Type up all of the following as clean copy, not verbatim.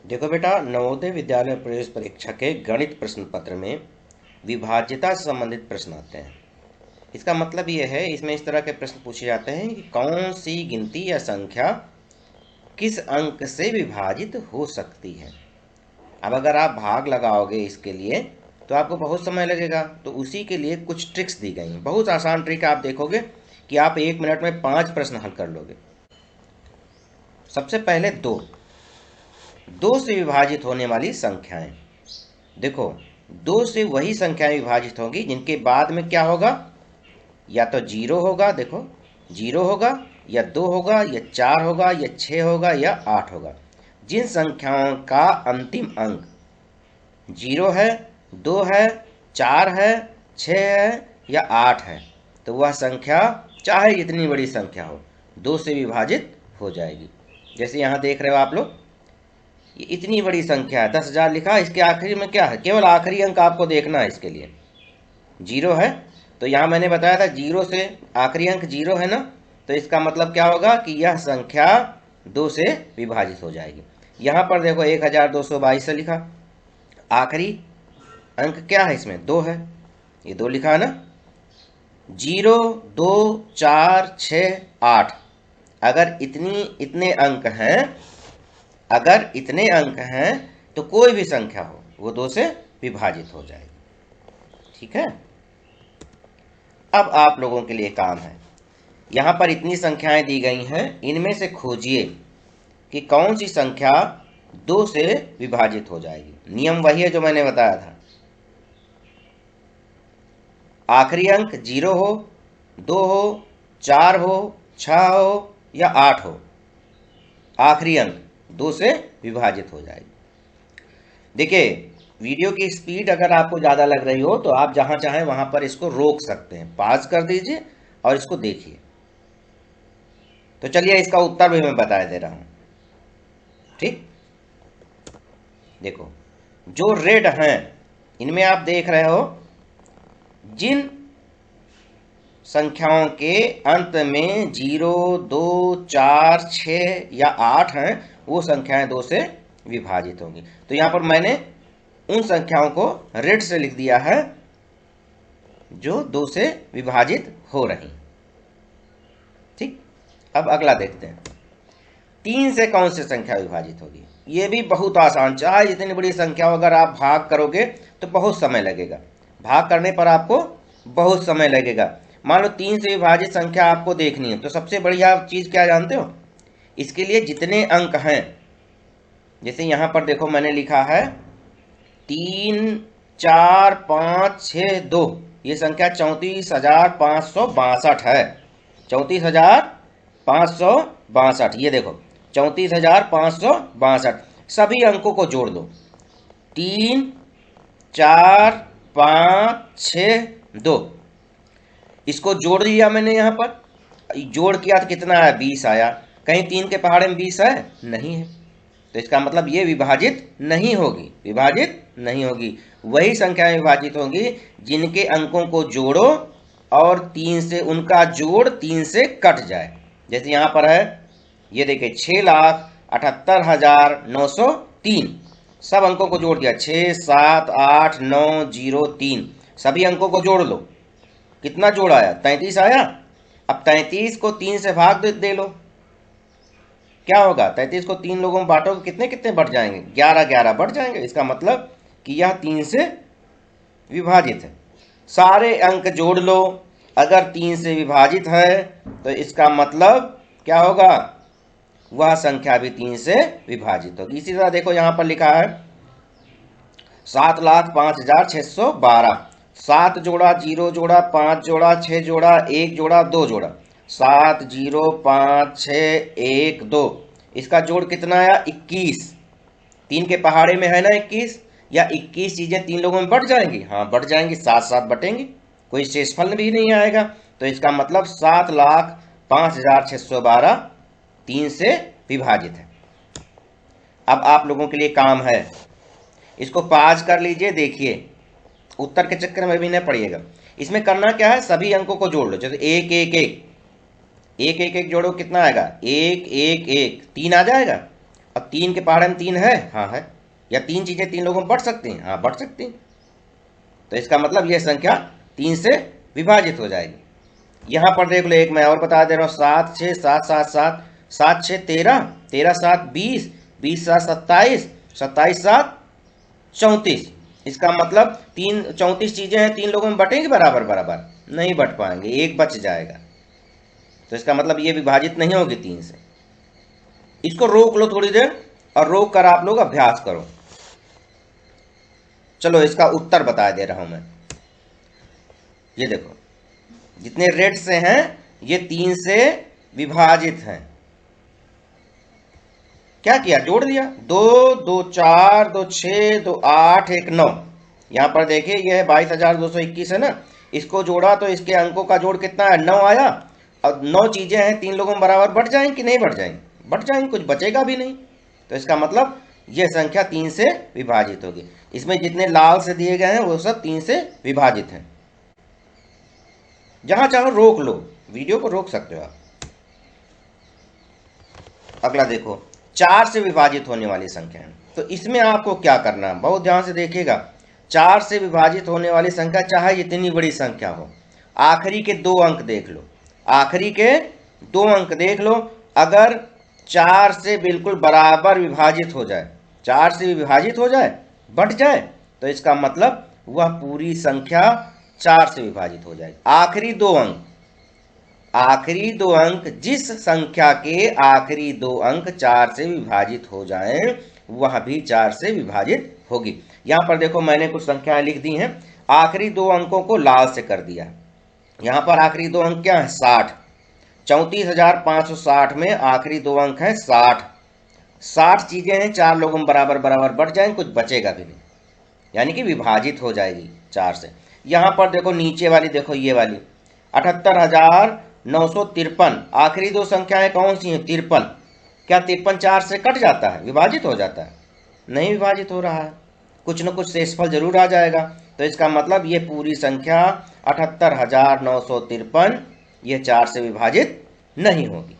देखो बेटा, नवोदय विद्यालय प्रवेश परीक्षा के गणित प्रश्न पत्र में विभाज्यता से संबंधित प्रश्न आते हैं। इसका मतलब ये है, इसमें इस तरह के प्रश्न पूछे जाते हैं कि कौन सी गिनती या संख्या किस अंक से विभाजित हो सकती है। अब अगर आप भाग लगाओगे इसके लिए तो आपको बहुत समय लगेगा, तो उसी के लिए कुछ ट्रिक्स दी गई हैं। बहुत आसान ट्रिक आप देखोगे कि आप 1 मिनट में 5 प्रश्न हल कर लोगे। सबसे पहले दो से विभाजित होने वाली संख्याएं। देखो, दो से वही संख्याएं विभाजित होंगी जिनके बाद में क्या होगा, या तो जीरो होगा, देखो जीरो होगा, या 2 होगा, या 4 होगा, या 6 होगा, या 8 होगा। जिन संख्याओं का अंतिम अंक जीरो है, 2 है, 4 है, 6 है, या 8 है, तो वह संख्या चाहे जितनी बड़ी संख्या हो, 2 से विभाजित हो जाएगी। जैसे यहाँ देख रहे हो आप लोग, ये इतनी बड़ी संख्या है, 10,000 लिखा, इसके आखिरी में क्या है, केवल आखिरी अंक आपको देखना है। इसके लिए जीरो है, तो यहाँ मैंने बताया था जीरो से आखिरी अंक जीरो है ना, तो इसका मतलब क्या होगा कि यह संख्या 2 से विभाजित हो जाएगी। यहाँ पर देखो 1222 से लिखा, आखिरी अंक क्या है, इसमें 2 है, ये 2 लिखा है ना। 0, 2, 4, 6, 8, अगर इतने अंक हैं, अगर इतने अंक हैं तो कोई भी संख्या हो वो 2 से विभाजित हो जाएगी। ठीक है। अब आप लोगों के लिए काम है, यहां पर इतनी संख्याएं दी गई हैं, इनमें से खोजिए कि कौन सी संख्या 2 से विभाजित हो जाएगी। नियम वही है जो मैंने बताया था, आखिरी अंक 0 हो, 2 हो, 4 हो, 6 हो, या 8 हो, आखिरी अंक 2 से विभाजित हो जाएगी। देखिए, वीडियो की स्पीड अगर आपको ज़्यादा लग रही हो तो आप जहां चाहें वहां पर इसको रोक सकते हैं, पॉज कर दीजिए और इसको देखिए। तो चलिए, इसका उत्तर भी मैं बता दे रहा हूं। ठीक, देखो, जो रेड हैं इनमें आप देख रहे हो, जिन संख्याओं के अंत में 0, 2, 4, 6 या 8 हैं, वो संख्याएं 2 से विभाजित होंगी। तो यहां पर मैंने उन संख्याओं को रेड से लिख दिया है जो 2 से विभाजित हो रही। ठीक, अब अगला देखते हैं, 3 से कौन सी संख्या विभाजित होगी। ये भी बहुत आसान, चाहे जितनी बड़ी संख्या हो, अगर आप भाग करोगे तो बहुत समय लगेगा, भाग करने पर आपको बहुत समय लगेगा। मान लो 3 से विभाजित संख्या आपको देखनी है, तो सबसे बढ़िया चीज क्या जानते हो, इसके लिए जितने अंक हैं, जैसे यहां पर देखो मैंने लिखा है 3, 4, 5, 6, 2, ये संख्या 34,562 है। 34,562, ये देखो 34,562। सभी अंकों को जोड़ दो, 3, 4, 5, 6, 2, इसको जोड़ दिया मैंने। यहां पर जोड़ किया तो कितना आया, 20 आया। कहीं 3 के पहाड़े में 20 है, नहीं है, तो इसका मतलब ये विभाजित नहीं होगी, विभाजित नहीं होगी। वही संख्याएं विभाजित होंगी जिनके अंकों को जोड़ो और 3 से उनका जोड़ 3 से कट जाए। जैसे यहां पर है, ये देखिए 6,78,903, सब अंकों को जोड़ दिया, 6, 7, 8, 9, 0, 3, सभी अंकों को जोड़ लो, कितना जोड़ आया, 33 आया। अब 33 को 3 से भाग दे लो, क्या होगा, 33 को 3 लोगों में बांटोगे, कितने कितने बढ़ जाएंगे, 11 11 बढ़ जाएंगे। इसका मतलब कि यह 3 से विभाजित है। सारे अंक जोड़ लो, अगर 3 से विभाजित है तो इसका मतलब क्या होगा, वह संख्या भी 3 से विभाजित होगी। इसी तरह देखो यहां पर लिखा है 7,05,612, 7 जोड़ा, 0 जोड़ा, 5 जोड़ा, 6 जोड़ा, 1 जोड़ा, 2 जोड़ा, 7, 0, 5, 6, 1, 2, इसका जोड़ कितना आया, 21। 3 के पहाड़े में है ना 21, या 21 चीजें 3 लोगों में बढ़ जाएंगी, हाँ बढ़ जाएंगी, साथ साथ बटेंगी, कोई शेषफल भी नहीं आएगा। तो इसका मतलब 7,05,612 3 से विभाजित है। अब आप लोगों के लिए काम है, इसको पाज कर लीजिए, देखिए उत्तर के चक्कर में भी नहीं पड़िएगा। इसमें करना क्या है, सभी अंकों को जोड़ लो, जैसे 1 1 1 1 1 1 जोड़ो, कितना आएगा, 1 1 1, 3 आ जाएगा। अब 3 के पहाड़े में 3 है, हाँ है। या 3 चीजें 3 लोगों में बढ़ सकती हैं, हाँ बढ़ सकती हैं। तो इसका मतलब यह संख्या 3 से विभाजित हो जाएगी। यहां पर देख लो, एक मैं और बता दे रहा हूं, 7 6 7 7 7, 7 6 13, 13 7 20, 20 7 27, 27 7 34। इसका मतलब 34 चीजें हैं, 3 लोगों में बटेंगी बराबर बराबर, नहीं बट पाएंगे, एक बच जाएगा। तो इसका मतलब ये विभाजित नहीं होगी 3 से। इसको रोक लो थोड़ी देर, और रोक कर आप लोग अभ्यास करो। चलो इसका उत्तर बता दे रहा हूं मैं। ये देखो, जितने रेड से हैं ये 3 से विभाजित हैं। क्या किया, जोड़ दिया, 2 2 4 2 6 2 8 1 9। यहां पर देखिए यह 22,221 है ना, इसको जोड़ा तो इसके अंकों का जोड़ कितना है, 9 आया। अब 9 चीजें हैं, 3 लोगों में बराबर बढ़ जाएंगे कि नहीं बढ़ जाएंगे, बढ़ जाएंगे, कुछ बचेगा भी नहीं। तो इसका मतलब यह संख्या 3 से विभाजित होगी। इसमें जितने लाल से दिए गए हैं वो सब 3 से विभाजित हैं। जहां चाहो रोक लो, वीडियो को रोक सकते हो आप। अगला देखो, 4 से विभाजित होने वाली संख्या है। तो इसमें आपको क्या करना है, बहुत ध्यान से देखिएगा। 4 से विभाजित होने वाली संख्या चाहे जितनी बड़ी संख्या हो, आखिरी के 2 अंक देख लो, आखिरी के 2 अंक देख लो। अगर 4 से बिल्कुल बराबर विभाजित हो जाए, 4 से विभाजित हो जाए, बढ़ जाए, तो इसका मतलब वह पूरी संख्या 4 से विभाजित हो जाएगी। आखिरी 2 अंक, आखिरी 2 अंक, जिस संख्या के आखिरी 2 अंक 4 से विभाजित हो जाएं, वह भी 4 से विभाजित होगी। यहां पर देखो मैंने कुछ संख्याएं लिख दी हैं, आखिरी 2 अंकों को लाल से कर दिया। यहां पर आखिरी 2 अंक क्या है, 60। 34,560 में आखिरी 2 अंक है 60। 60 चीजें हैं, 4 लोगों में बराबर बराबर बढ़ जाएंगे, कुछ बचेगा भी नहीं, यानी कि विभाजित हो जाएगी 4 से। यहां पर देखो नीचे वाली, देखो ये वाली 78,953, आखिरी 2 संख्याएं कौन सी हैं, 53। क्या 53 4 से कट जाता है, विभाजित हो जाता है, नहीं विभाजित हो रहा है, कुछ न कुछ शेषफल जरूर आ जाएगा। तो इसका मतलब ये पूरी संख्या 78,953 ये 4 से विभाजित नहीं होगी।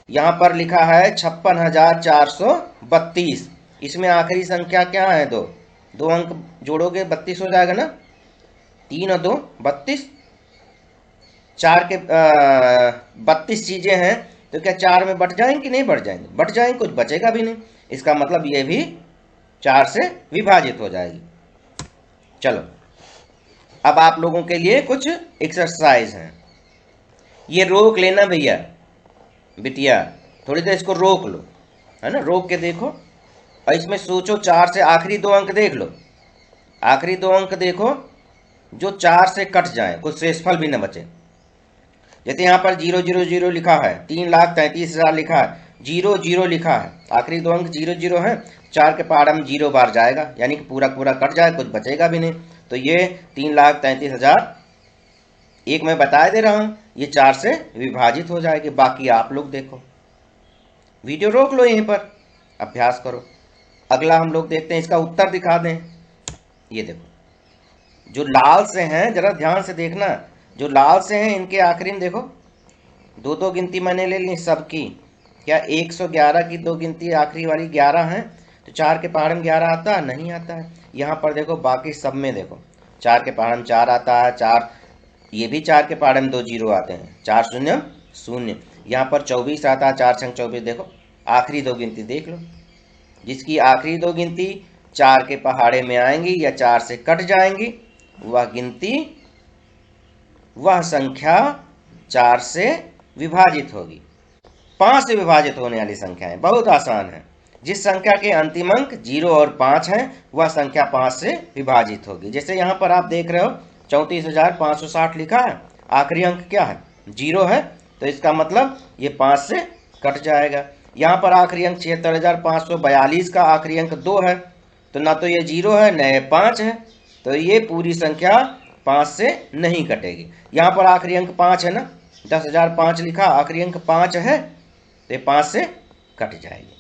यहां पर लिखा है 56,432, इसमें आखिरी संख्या क्या है, 2 2 अंक जोड़ोगे 32 हो जाएगा ना, 3 और 2 32, 4 के 32 चीजें हैं, तो क्या 4 में बढ़ जाएंगे कि नहीं बढ़ जाएंगे, बढ़ जाएंगे, कुछ बचेगा भी नहीं। इसका मतलब ये भी 4 से विभाजित हो जाएगी। चलो अब आप लोगों के लिए कुछ एक्सरसाइज हैं, ये रोक लेना भैया, बिटिया थोड़ी देर इसको रोक लो, है ना, रोक के देखो और इसमें सोचो। 4 से आखिरी 2 अंक देख लो, आखिरी 2 अंक देखो जो 4 से कट जाए, कुछ शेषफल भी न बचे। जैसे यहाँ पर 000 लिखा है, 3,33,000 लिखा है, 00 लिखा है, आखिरी 2 अंक 00 है, 4 के पहाड़ में 0 बार जाएगा, यानी कि पूरा पूरा कट जाए, कुछ बचेगा भी नहीं। तो ये 3,33,000 एक मैं बता दे रहा हूं, ये 4 से विभाजित हो जाएगी। बाकी आप लोग देखो, वीडियो रोक लो, यहीं पर अभ्यास करो। अगला हम लोग देखते हैं, इसका उत्तर दिखा दें। ये देखो, जो लाल से हैं जरा ध्यान से देखना, जो लाल से हैं इनके आखिरी में देखो 2 गिनती मैंने ले ली सबकी। क्या 111 की 2 गिनती आखिरी वाली 11 है, तो 4 के पहाड़ में 11 आता है, नहीं आता है। यहाँ पर देखो बाकी सब में देखो 4 के पहाड़ में 4 आता है, 4 ये भी 4 के पहाड़ में 2 जीरो आते हैं, 4 0 0। यहाँ पर 24 आता है, 4 संग 24। देखो आखिरी 2 गिनती देख लो, जिसकी आखिरी 2 गिनती 4 के पहाड़े में आएंगी या 4 से कट जाएंगी, वह गिनती, वह संख्या 4 से विभाजित होगी। 5 से विभाजित होने वाली संख्याएं बहुत आसान है, जिस संख्या के अंतिम अंक 0 और 5 हैं वह संख्या 5 से विभाजित होगी। जैसे यहाँ पर आप देख रहे हो 34,560 लिखा है, आखिरी अंक क्या है, 0 है, तो इसका मतलब ये 5 से कट जाएगा। यहाँ पर आखिरी अंक 76,542 का आखिरी अंक 2 है, तो ना तो ये 0 है न ये 5 है, तो ये पूरी संख्या 5 से नहीं कटेगी। यहाँ पर आखिरी अंक 5 है ना, 10,005 लिखा, आखिरी अंक 5 है, तो ये 5 से कट जाएगी।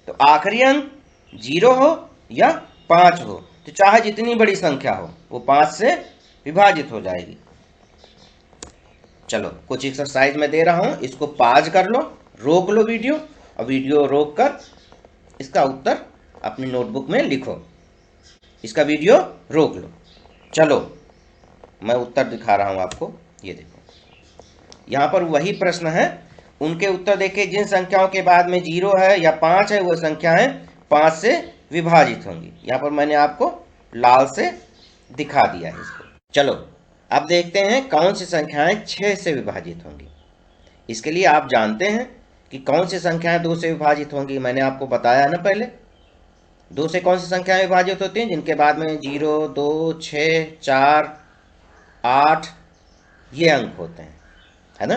तो आखिरी अंक 0 हो या 5 हो, तो चाहे जितनी बड़ी संख्या हो वो 5 से विभाजित हो जाएगी। चलो कुछ एक्सरसाइज में दे रहा हूं, इसको पॉज कर लो, रोक लो वीडियो, और वीडियो रोक कर इसका उत्तर अपनी नोटबुक में लिखो। इसका वीडियो रोक लो। चलो मैं उत्तर दिखा रहा हूं आपको, ये देखो यहाँ पर वही प्रश्न है, उनके उत्तर देखिए। जिन संख्याओं के बाद में 0 है या 5 है वो संख्याएं 5 से विभाजित होंगी। यहाँ पर मैंने आपको लाल से दिखा दिया है इसको। चलो अब देखते हैं कौन सी संख्याएं 6 से विभाजित होंगी। इसके लिए आप जानते हैं कि कौन सी संख्याएं 2 से विभाजित होंगी। मैंने आपको बताया ना पहले, 2 से कौन सी संख्याएं विभाजित होती हैं, जिनके बाद में 0, 2, 6, 4, 8 ये अंक होते हैं, है ना।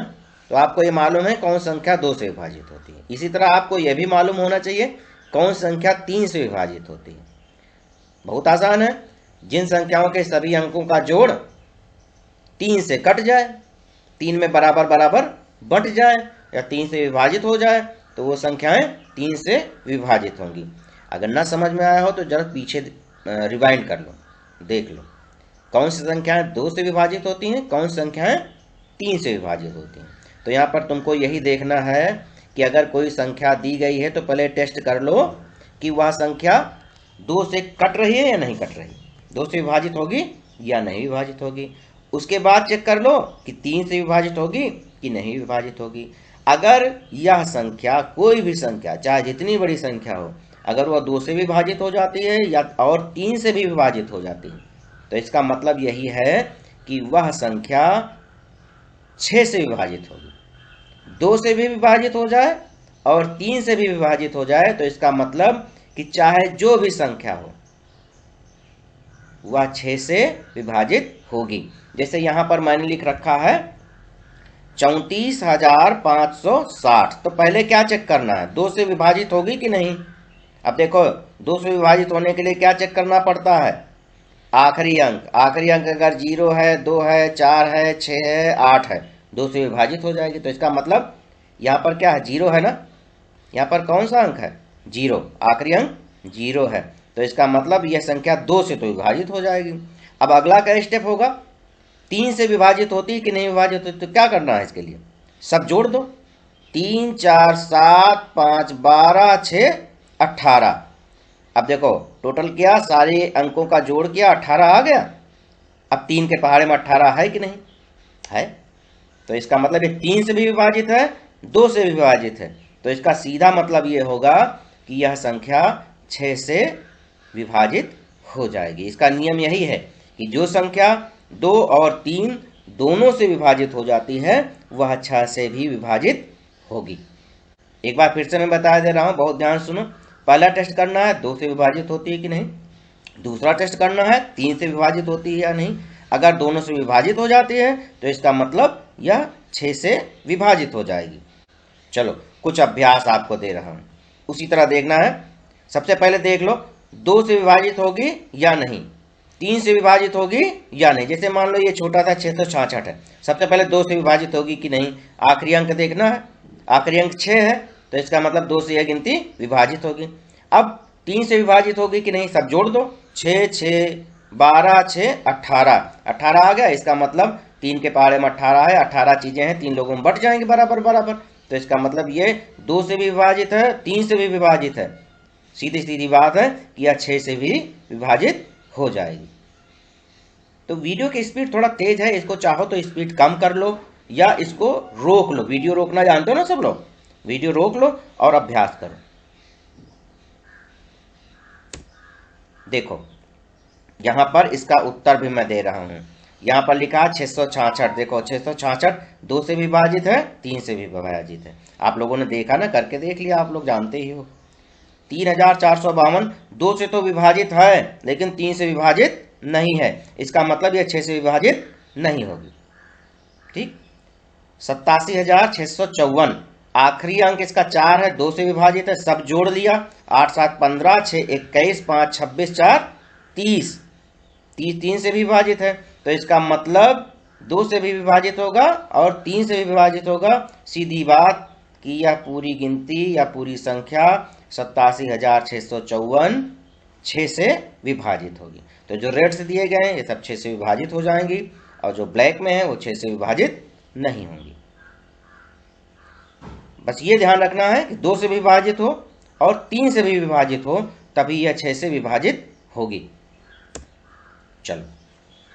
तो आपको ये मालूम है कौन संख्या 2 से विभाजित होती है। इसी तरह आपको यह भी मालूम होना चाहिए कौन संख्या 3 से विभाजित होती है। बहुत आसान है, जिन संख्याओं के सभी अंकों का जोड़ 3 से कट जाए, 3 में बराबर बराबर बंट जाए या 3 से विभाजित हो जाए तो वो संख्याएं 3 से विभाजित होंगी। अगर ना समझ में आया हो तो जरा पीछे रिवाइंड कर लो, देख लो कौन सी संख्याएं 2 से विभाजित होती हैं, कौन सी संख्याएं 3 से विभाजित होती हैं। तो यहाँ पर तुमको यही देखना है कि अगर कोई संख्या दी गई है तो पहले टेस्ट कर लो कि वह संख्या 2 से कट रही है या नहीं कट रही, 2 से विभाजित होगी या नहीं विभाजित होगी। उसके बाद चेक कर लो कि 3 से विभाजित होगी कि नहीं विभाजित होगी। अगर यह संख्या, कोई भी संख्या चाहे जितनी बड़ी संख्या हो, अगर वह 2 से विभाजित हो जाती है या और 3 से भी विभाजित हो जाती है तो इसका मतलब यही है कि वह संख्या 6 से विभाजित होगी। 2 से भी विभाजित हो जाए और 3 से भी विभाजित हो जाए तो इसका मतलब कि चाहे जो भी संख्या हो वह 6 से विभाजित होगी। जैसे यहां पर मैंने लिख रखा है 34,560, तो पहले क्या चेक करना है, 2 से विभाजित होगी कि नहीं। अब देखो 2 से विभाजित होने के लिए क्या चेक करना पड़ता है, आखिरी अंक। आखिरी अंक अगर 0 है, 2 है, 4 है, 6 है, 8 है, 2 से विभाजित हो जाएगी। तो इसका मतलब यहाँ पर क्या है, 0 है ना, यहाँ पर कौन सा अंक है, 0, आखिरी अंक 0 है। तो इसका मतलब यह संख्या 2 से तो विभाजित हो जाएगी। अब अगला क्या स्टेप होगा, 3 से विभाजित होती है कि नहीं विभाजित होती, तो क्या करना है इसके लिए, सब जोड़ दो। 3, 4, 7, 5, 12, 6, 18। अब देखो टोटल किया, सारे अंकों का जोड़ किया, 18 आ गया। अब 3 के पहाड़े में 18 है कि नहीं है, तो इसका मतलब ये 3 से भी विभाजित है, 2 से भी विभाजित है। तो इसका सीधा मतलब ये होगा कि यह संख्या 6 से विभाजित हो जाएगी। इसका नियम यही है कि जो संख्या 2 और 3 दोनों से विभाजित हो जाती है वह 6 से भी विभाजित होगी। एक बार फिर से मैं बता दे रहा हूं, बहुत ध्यान सुनो। पहला टेस्ट करना है 2 से विभाजित होती है कि नहीं, दूसरा टेस्ट करना है 3 से विभाजित होती है या नहीं। अगर दोनों से विभाजित हो जाती है तो इसका मतलब यह 6 से विभाजित हो जाएगी। चलो कुछ अभ्यास आपको दे रहा हूं, उसी तरह देखना है। सबसे पहले देख लो 2 से विभाजित होगी या नहीं, 3 से विभाजित होगी या नहीं। जैसे मान लो ये छोटा सा 666 है, सबसे पहले 2 से विभाजित होगी कि नहीं, आखिरी अंक देखना है। आखिरी अंक 6 है तो इसका मतलब 2 से यह गिनती विभाजित होगी। अब 3 से विभाजित होगी कि नहीं, सब जोड़ दो, 6, 6, 12, 6, 18, 18 आ गया। इसका मतलब 3 के पहाड़े में 18 है, 18 चीजें हैं, 3 लोगों में बट जाएंगे बराबर बराबर। तो इसका मतलब ये 2 से भी विभाजित है, 3 से भी विभाजित है। सीधी सीधी बात है कि यह 6 से भी विभाजित हो जाएगी। तो वीडियो की स्पीड थोड़ा तेज है, इसको चाहो तो स्पीड कम कर लो या इसको रोक लो। वीडियो रोकना जानते हो ना सब लोग, वीडियो रोक लो और अभ्यास करो। देखो यहां पर इसका उत्तर भी मैं दे रहा हूं, यहां पर लिखा 666। देखो 666 2 से विभाजित है, 3 से भी विभाजित है। आप लोगों ने देखा ना, करके देख लिया, आप लोग जानते ही हो। 3452 2 से तो विभाजित है लेकिन 3 से विभाजित नहीं है, इसका मतलब यह 6 से विभाजित नहीं होगी। ठीक, 87,654 आखिरी अंक इसका 4 है, 2 से विभाजित है, सब जोड़ लिया, 8, 7, 15, 6, 21, 5, 26, 4, 30, 3 से भी विभाजित है। तो इसका मतलब 2 से भी विभाजित होगा और 3 से भी विभाजित होगा। सीधी बात कि यह पूरी गिनती या पूरी संख्या 87,654 6 से विभाजित होगी। तो जो रेड से दिए गए हैं ये सब 6 से विभाजित हो जाएंगी और जो ब्लैक में है वो 6 से विभाजित नहीं होंगी। बस ये ध्यान रखना है कि 2 से विभाजित हो और 3 से भी विभाजित हो तभी यह 6 से विभाजित होगी। चलो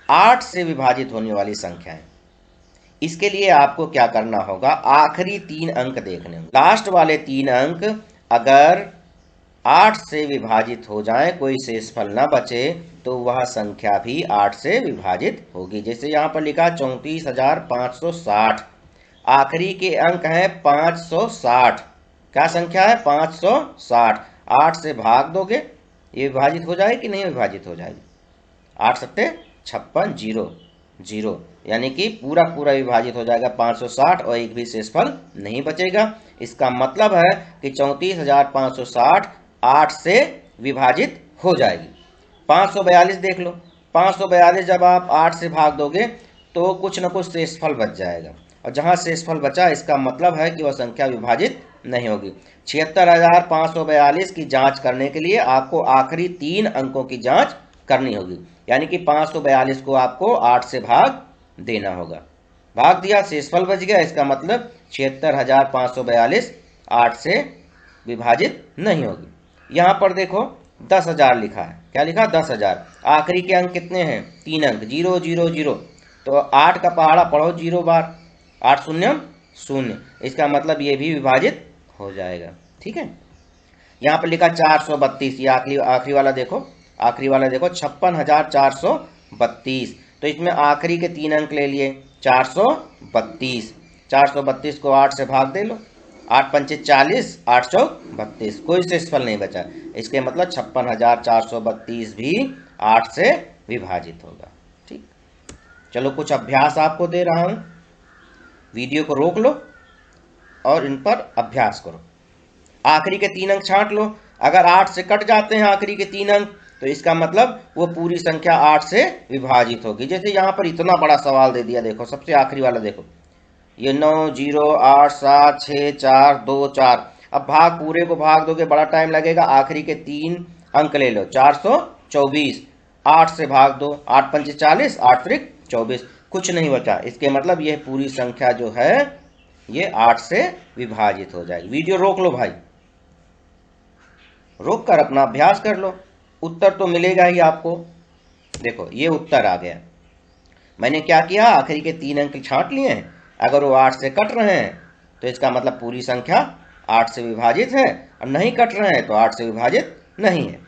8 से विभाजित होने वाली संख्याएं, इसके लिए आपको क्या करना होगा, आखिरी 3 अंक देखने होंगे। लास्ट वाले 3 अंक अगर 8 से विभाजित हो जाए, कोई शेषफल ना बचे, तो वह संख्या भी 8 से विभाजित होगी। जैसे यहाँ पर लिखा 34,560, आखिरी के अंक है 560। क्या संख्या है? 560। 8 से भाग दोगे, ये विभाजित हो जाएगी कि नहीं विभाजित हो जाएगी? 8 सत्ते 56, 0, यानी कि पूरा पूरा विभाजित हो जाएगा 560 और एक भी शेषफल नहीं बचेगा। इसका मतलब है कि 34,560 8 से विभाजित हो जाएगी। 542 देख लो, 542 जब आप 8 से भाग दोगे तो कुछ न कुछ शेषफल बच जाएगा, और जहां शेषफल बचा इसका मतलब है कि वह संख्या विभाजित नहीं होगी। 76,542 की जांच करने के लिए आपको आखिरी 3 अंकों की जांच करनी होगी, यानी कि 542 को आपको 8 से भाग देना होगा। भाग दिया, शेषफल बच गया, इसका मतलब 76,542 8 से विभाजित नहीं होगी। यहाँ पर देखो 10,000 लिखा है। क्या लिखा? 10,000। आखिरी के अंक कितने हैं? 3 अंक, 0 0 0। तो 8 का पहाड़ा पढ़ो 0 बार, 8 शून्यम 0, इसका मतलब ये भी विभाजित हो जाएगा। ठीक है, यहाँ पर लिखा 432, ये आखिरी वाला देखो, आखिरी वाला देखो 56,432। तो इसमें आखिरी के 3 अंक ले लिए 432। 432 को 8 से भाग दे लो, 8 पंचे 40, 8 चौक 32, कोई शेषफल नहीं बचा। इसके मतलब 56,432 भी 8 से विभाजित होगा। ठीक, चलो कुछ अभ्यास आपको दे रहा हूं, वीडियो को रोक लो और इन पर अभ्यास करो। आखिरी के 3 अंक छांट लो, अगर 8 से कट जाते हैं आखिरी के 3 अंक तो इसका मतलब वो पूरी संख्या 8 से विभाजित होगी। जैसे यहाँ पर इतना बड़ा सवाल दे दिया, देखो सबसे आखिरी वाला देखो, ये 9 0 8 7 6 4 2 4। अब भाग पूरे को भाग दोगे बड़ा टाइम लगेगा, आखिरी के 3 अंक ले लो 424, 8 से भाग दो, 8 पंचे 40, 8 त्रिक 24, कुछ नहीं बचा। इसके मतलब यह पूरी संख्या जो है ये 8 से विभाजित हो जाएगी। वीडियो रोक लो भाई, रोक कर अपना अभ्यास कर लो, उत्तर तो मिलेगा ही आपको। देखो ये उत्तर आ गया। मैंने क्या किया, आखिरी के 3 अंक छांट लिए हैं, अगर वो 8 से कट रहे हैं तो इसका मतलब पूरी संख्या 8 से विभाजित है, और नहीं कट रहे हैं तो 8 से विभाजित नहीं है।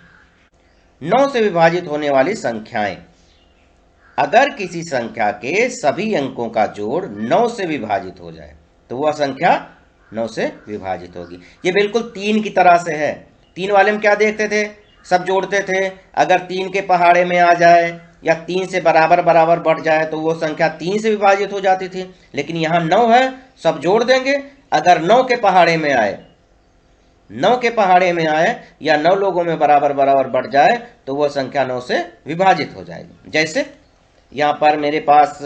9 से विभाजित होने वाली संख्याएं, अगर किसी संख्या के सभी अंकों का जोड़ 9 से विभाजित हो जाए तो वह संख्या 9 से विभाजित होगी। ये बिल्कुल 3 की तरह से है। 3 वाले में क्या देखते थे, सब जोड़ते थे, अगर 3 के पहाड़े में आ जाए या 3 से बराबर बराबर बढ़ जाए तो वो संख्या 3 से विभाजित हो जाती थी। लेकिन यहाँ 9 है, सब जोड़ देंगे, अगर 9 के पहाड़े में आए, 9 के पहाड़े में आए या 9 लोगों में बराबर बराबर बढ़ जाए तो वह संख्या 9 से विभाजित हो जाएगी। जैसे यहाँ पर मेरे पास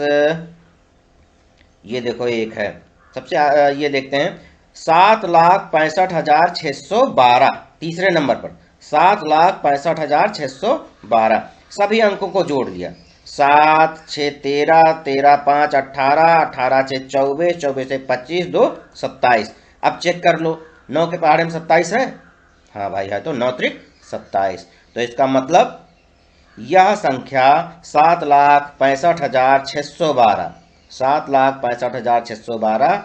ये देखो एक है, सबसे ये देखते हैं 7,65,612, तीसरे नंबर पर 7,65,612। सभी अंकों को जोड़ लिया, 7 6 13, 13 5 18, 18 6 24, 24 से 25, 2 27। अब चेक कर लो, 9 के पहाड़े में 27 है, हाँ भाई है, तो 9 त्रिक 27। तो इसका मतलब यह संख्या 7,65,612, 7,65,612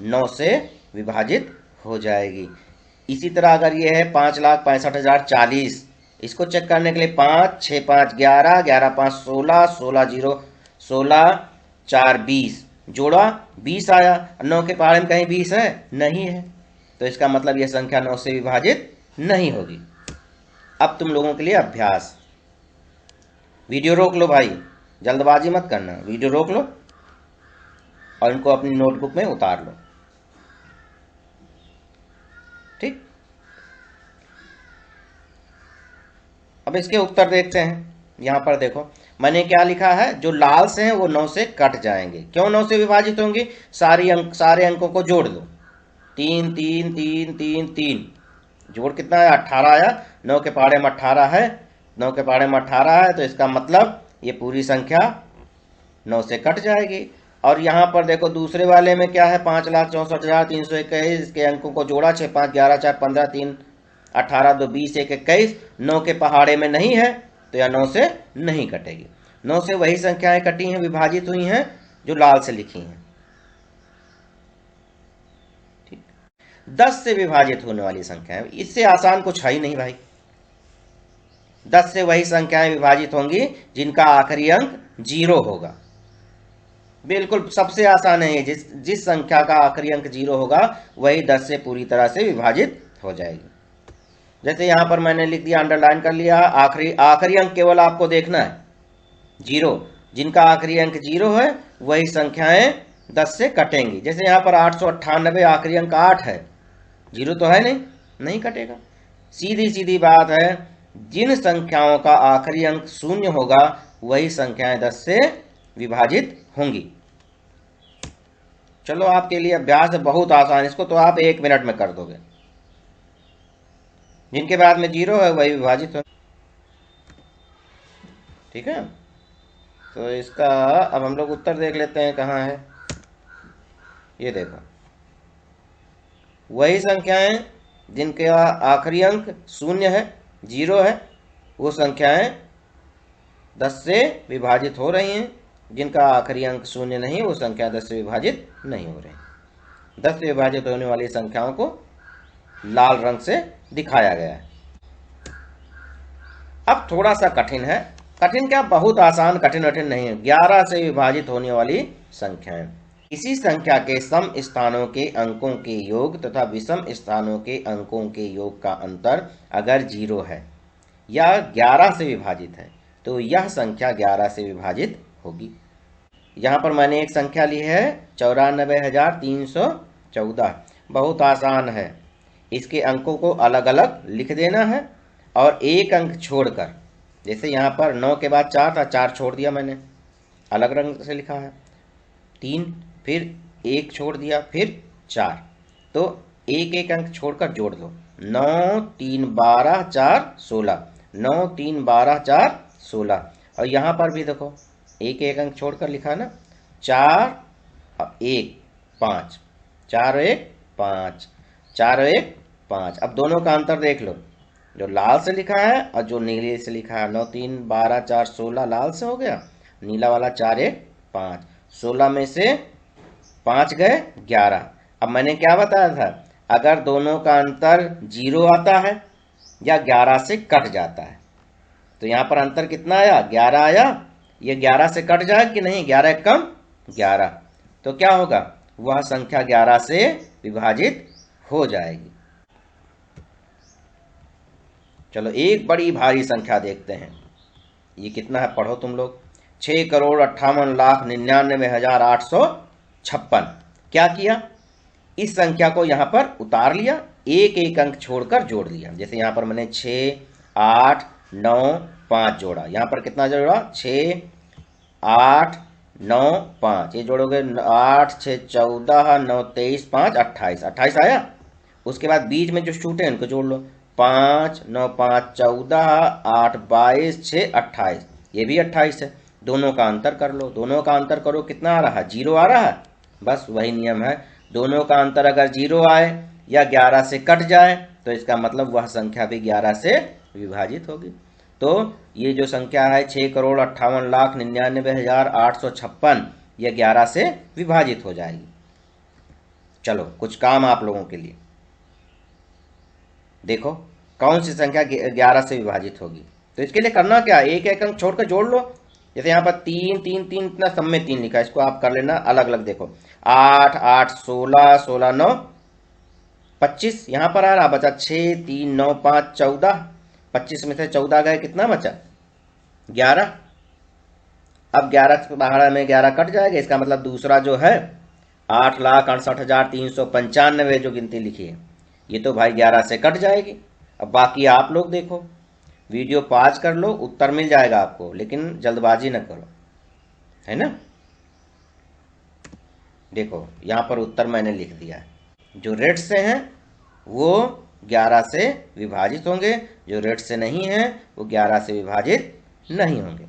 9 से विभाजित हो जाएगी। इसी तरह अगर ये है 5,65,040, इसको चेक करने के लिए 5 6 5 11, 11 5 16, 16 0 16, 4 20, जोड़ा 20 आया। 9 के पहाड़े में कहीं 20 है? नहीं है, तो इसका मतलब यह संख्या 9 से विभाजित नहीं होगी। अब तुम लोगों के लिए अभ्यास, वीडियो रोक लो भाई, जल्दबाजी मत करना, वीडियो रोक लो और इनको अपनी नोटबुक में उतार लो। ठीक, अब इसके उत्तर देखते हैं। यहां पर देखो मैंने क्या लिखा है, जो लाल से हैं वो 9 से कट जाएंगे। क्यों 9 से विभाजित होंगे? सारे अंकों को जोड़ दो, 3 3 3 3 3, जोड़ कितना है? 18 आया। 9 के पहाड़े में 18 है, 9 के पहाड़े में 18 है, तो इसका मतलब ये पूरी संख्या 9 से कट जाएगी। और यहाँ पर देखो दूसरे वाले में क्या है, 5,64,321, इसके अंकों को जोड़ा 6 5 11 4 15 3 18 2 20 1 21, 9 के पहाड़े में नहीं है तो यह 9 से नहीं कटेगी। 9 से वही संख्याएं कटी हैं, विभाजित हुई हैं जो लाल से लिखी हैं। ठीक, 10 से विभाजित होने वाली संख्याएं, इससे आसान कुछ है ही नहीं भाई। 10 से वही संख्याएं विभाजित होंगी जिनका आखिरी अंक 0 होगा। बिल्कुल सबसे आसान है, जिस संख्या का आखिरी अंक 0 होगा वही 10 से पूरी तरह से विभाजित हो जाएगी। जैसे यहां पर मैंने लिख दिया, अंडरलाइन कर लिया, आखिरी अंक केवल आपको देखना है 0। जिनका आखिरी अंक 0 है वही संख्याएं 10 से कटेंगी। जैसे यहां पर 898 आखिरी अंक 8 है, 0 तो है नहीं कटेगा। सीधी सीधी बात है, जिन संख्याओं का आखिरी अंक 0 होगा वही संख्याएं 10 से विभाजित होंगी। चलो आपके लिए अभ्यास बहुत आसान, इसको तो आप 1 मिनट में कर दोगे। जिनके बाद में 0 है वही विभाजित हो। ठीक है, तो इसका अब हम लोग उत्तर देख लेते हैं कहाँ है। ये देखो, वही संख्याएं जिनके आखिरी अंक 0 है, 0 है, वो संख्याएं 10 से विभाजित हो रही हैं। जिनका आखिरी अंक 0 नहीं, वो संख्या 10 से विभाजित नहीं हो रही। 10 से विभाजित होने वाली संख्याओं को लाल रंग से दिखाया गया है। अब थोड़ा सा कठिन है, कठिन क्या, बहुत आसान, कठिन नहीं है। 11 से विभाजित होने वाली संख्याएं, इसी संख्या के सम स्थानों के अंकों के योग तथा विषम स्थानों के अंकों के योग का अंतर अगर 0 है या 11 से विभाजित है तो यह संख्या 11 से विभाजित होगी। यहाँ पर मैंने एक संख्या ली है 94,314। बहुत आसान है, इसके अंकों को अलग अलग लिख देना है और एक अंक छोड़कर, जैसे यहाँ पर 9 के बाद 4 था, 4 छोड़ दिया मैंने, अलग रंग से लिखा है। 3, फिर 1 छोड़ दिया, फिर 4, तो एक एक अंक छोड़कर जोड़ दो। 9 3 12 4 16, 9 3 12 4 16। और यहाँ पर भी देखो एक एक अंक छोड़कर लिखा है ना, 4 1 5, 4 1 5, 4 1 5। अब दोनों का अंतर देख लो, जो लाल से लिखा है और जो नीले से लिखा है। 9 3 12 4 16 लाल से हो गया, नीला वाला 4 1 5। 16 में से 5 गए 11। अब मैंने क्या बताया था, अगर दोनों का अंतर 0 आता है या 11 से कट जाता है, तो यहाँ पर अंतर कितना आया, 11 आया। ये 11 से कट जाए कि नहीं, 11 कम 11, तो क्या होगा, वह संख्या 11 से विभाजित हो जाएगी। चलो एक बड़ी भारी संख्या देखते हैं, ये कितना है, पढ़ो तुम लोग। 6,58,99,856। क्या किया, इस संख्या को यहां पर उतार लिया, एक एक अंक छोड़कर जोड़ लिया। जैसे यहां पर मैंने 6 8 9 5 जोड़ा, यहां पर कितना जोड़ा, 6 8 9 5, ये जोड़ोगे 8 6 14 9 23 5 28, 28 आया। उसके बाद बीच में जो छूटे हैं उनको जोड़ लो, 5 9 5 14 8 22 6 28, ये भी 28 है। दोनों का अंतर कर लो, दोनों का अंतर करो, कितना आ रहा है, 0 आ रहा है। बस वही नियम है, दोनों का अंतर अगर 0 आए या 11 से कट जाए तो इसका मतलब वह संख्या भी 11 से विभाजित होगी। तो ये जो संख्या है 6,58,99,856, यह 11 से विभाजित हो जाएगी। चलो कुछ काम आप लोगों के लिए, देखो कौन सी संख्या 11 से विभाजित होगी। तो इसके लिए करना क्या, एक एक अंक छोड़कर जोड़ लो। जैसे यहाँ पर 3 3 3, इतना सब में 3 लिखा है, इसको आप कर लेना अलग अलग। देखो 8 8 16 16 9 25, यहाँ पर आ रहा, बचा 6 3 9 5 14, 25 में से 14 गए, कितना बचा, 11। अब 11 के बाहर में 11 कट जाएगा, इसका मतलब दूसरा जो है 8,68,395 जो गिनती लिखी है, ये तो भाई 11 से कट जाएगी। अब बाकी आप लोग देखो, वीडियो पॉज कर लो, उत्तर मिल जाएगा आपको, लेकिन जल्दबाजी न करो, है ना। देखो यहाँ पर उत्तर मैंने लिख दिया है, जो रेड से हैं वो 11 से विभाजित होंगे, जो रेड से नहीं है वो 11 से विभाजित नहीं होंगे।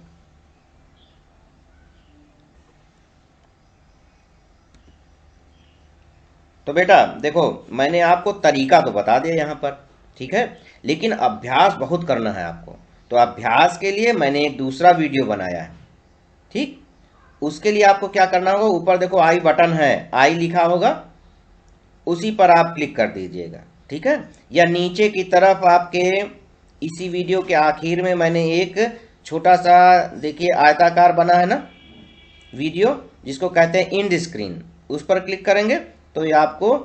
तो बेटा देखो, मैंने आपको तरीका तो बता दिया यहाँ पर, ठीक है। लेकिन अभ्यास बहुत करना है आपको, तो अभ्यास के लिए मैंने एक दूसरा वीडियो बनाया है, ठीक। उसके लिए आपको क्या करना होगा, ऊपर देखो आई बटन है, आई लिखा होगा, उसी पर आप क्लिक कर दीजिएगा, ठीक है। या नीचे की तरफ आपके इसी वीडियो के आखिर में मैंने एक छोटा सा, देखिए आयताकार बना है ना वीडियो, जिसको कहते हैं इंड स्क्रीन, उस पर क्लिक करेंगे तो ये आपको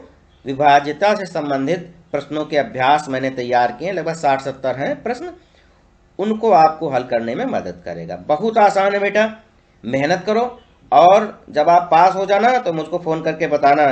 विभाज्यता से संबंधित प्रश्नों के अभ्यास मैंने तैयार किए, लगभग 60-70 हैं प्रश्न, उनको आपको हल करने में मदद करेगा। बहुत आसान है बेटा, मेहनत करो, और जब आप पास हो जाना तो मुझको फ़ोन करके बताना